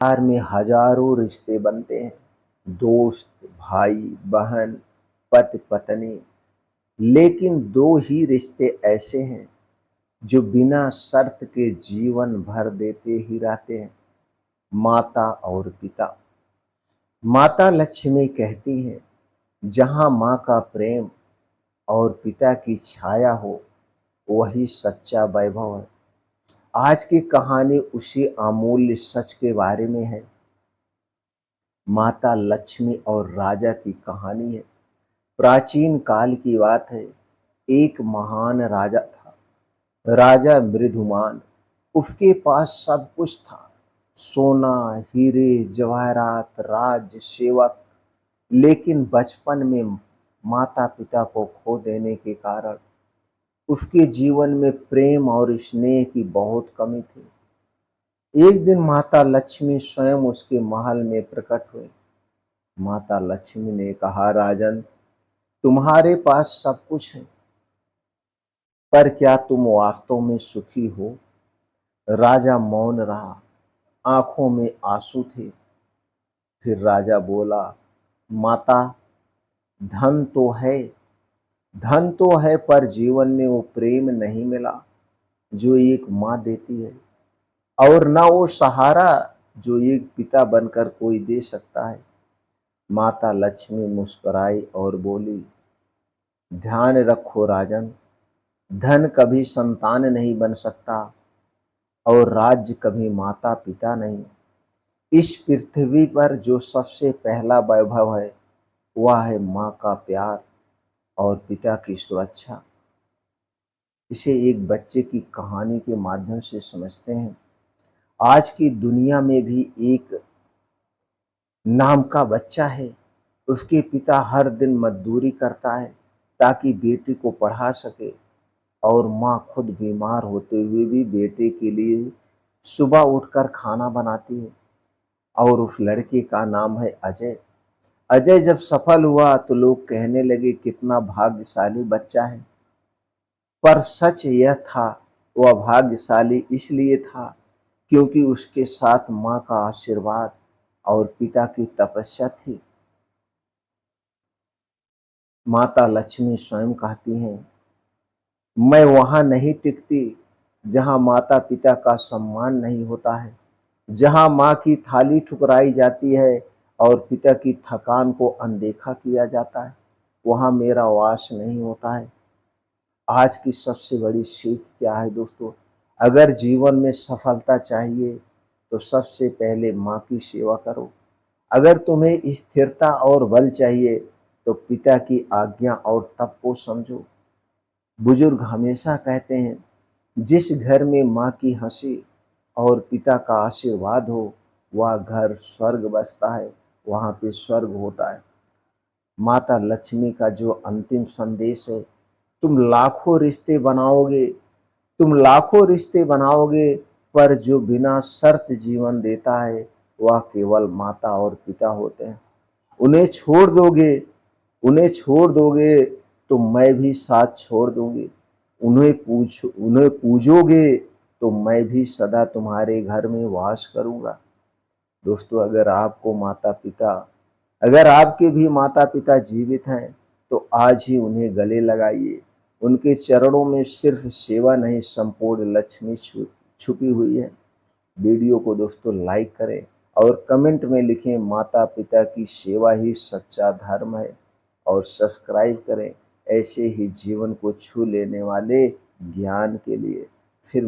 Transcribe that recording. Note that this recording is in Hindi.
परिवार में हजारों रिश्ते बनते हैं। दोस्त, भाई, बहन, पति, पत्नी। लेकिन दो ही रिश्ते ऐसे हैं जो बिना शर्त के जीवन भर देते ही रहते हैं, माता और पिता। माता लक्ष्मी कहती हैं, जहाँ माँ का प्रेम और पिता की छाया हो, वही सच्चा वैभव है। आज की कहानी उसी अमूल्य सच के बारे में है। माता लक्ष्मी और राजा की कहानी है। प्राचीन काल की बात है। एक महान राजा था। राजा मृदुमान। उसके पास सब कुछ था। सोना, हीरे, जवाहरात, राज्य, सेवक। लेकिन बचपन में माता पिता को खो देने के कारण उसके जीवन में प्रेम और स्नेह की बहुत कमी थी। एक दिन माता लक्ष्मी स्वयं उसके महल में प्रकट हुई। माता लक्ष्मी ने कहा, राजन, तुम्हारे पास सब कुछ है, पर क्या तुम वास्तव में सुखी हो? राजा मौन रहा, आंखों में आंसू थे। फिर राजा बोला, माता, धन तो है, धन तो है, पर जीवन में वो प्रेम नहीं मिला जो एक माँ देती है, और ना वो सहारा जो एक पिता बनकर कोई दे सकता है। माता लक्ष्मी मुस्कुराई और बोली, ध्यान रखो राजन, धन कभी संतान नहीं बन सकता और राज्य कभी माता पिता नहीं। इस पृथ्वी पर जो सबसे पहला वैभव है, वह है माँ का प्यार और पिता की सुरक्षा। इसे एक बच्चे की कहानी के माध्यम से समझते हैं। आज की दुनिया में भी एक नाम का बच्चा है। उसके पिता हर दिन मजदूरी करता है ताकि बेटी को पढ़ा सके, और माँ खुद बीमार होते हुए भी बेटे के लिए सुबह उठकर खाना बनाती है। और उस लड़के का नाम है अजय। अजय जब सफल हुआ तो लोग कहने लगे, कितना भाग्यशाली बच्चा है। पर सच यह था, वह भाग्यशाली इसलिए था क्योंकि उसके साथ माँ का आशीर्वाद और पिता की तपस्या थी। माता लक्ष्मी स्वयं कहती हैं, मैं वहां नहीं टिकती जहां माता पिता का सम्मान नहीं होता है, जहां माँ की थाली ठुकराई जाती है और पिता की थकान को अनदेखा किया जाता है, वहां मेरा वास नहीं होता है। आज की सबसे बड़ी सीख क्या है दोस्तों? अगर जीवन में सफलता चाहिए तो सबसे पहले माँ की सेवा करो। अगर तुम्हें स्थिरता और बल चाहिए तो पिता की आज्ञा और तप को समझो। बुजुर्ग हमेशा कहते हैं, जिस घर में माँ की हंसी और पिता का आशीर्वाद हो, वह घर स्वर्ग बसता है, वहाँ पे स्वर्ग होता है। माता लक्ष्मी का जो अंतिम संदेश है, तुम लाखों रिश्ते बनाओगे, पर जो बिना शर्त जीवन देता है, वह केवल माता और पिता होते हैं। उन्हें छोड़ दोगे उन्हें छोड़ दोगे तो मैं भी साथ छोड़ दूंगी। उन्हें पूजोगे तो मैं भी सदा तुम्हारे घर में वास करूंगा। दोस्तों, अगर आपके भी माता पिता जीवित हैं तो आज ही उन्हें गले लगाइए। उनके चरणों में सिर्फ सेवा नहीं, संपूर्ण लक्ष्मी छुपी हुई है। वीडियो को दोस्तों लाइक करें और कमेंट में लिखें, माता पिता की सेवा ही सच्चा धर्म है, और सब्सक्राइब करें ऐसे ही जीवन को छू लेने वाले ज्ञान के लिए। फिर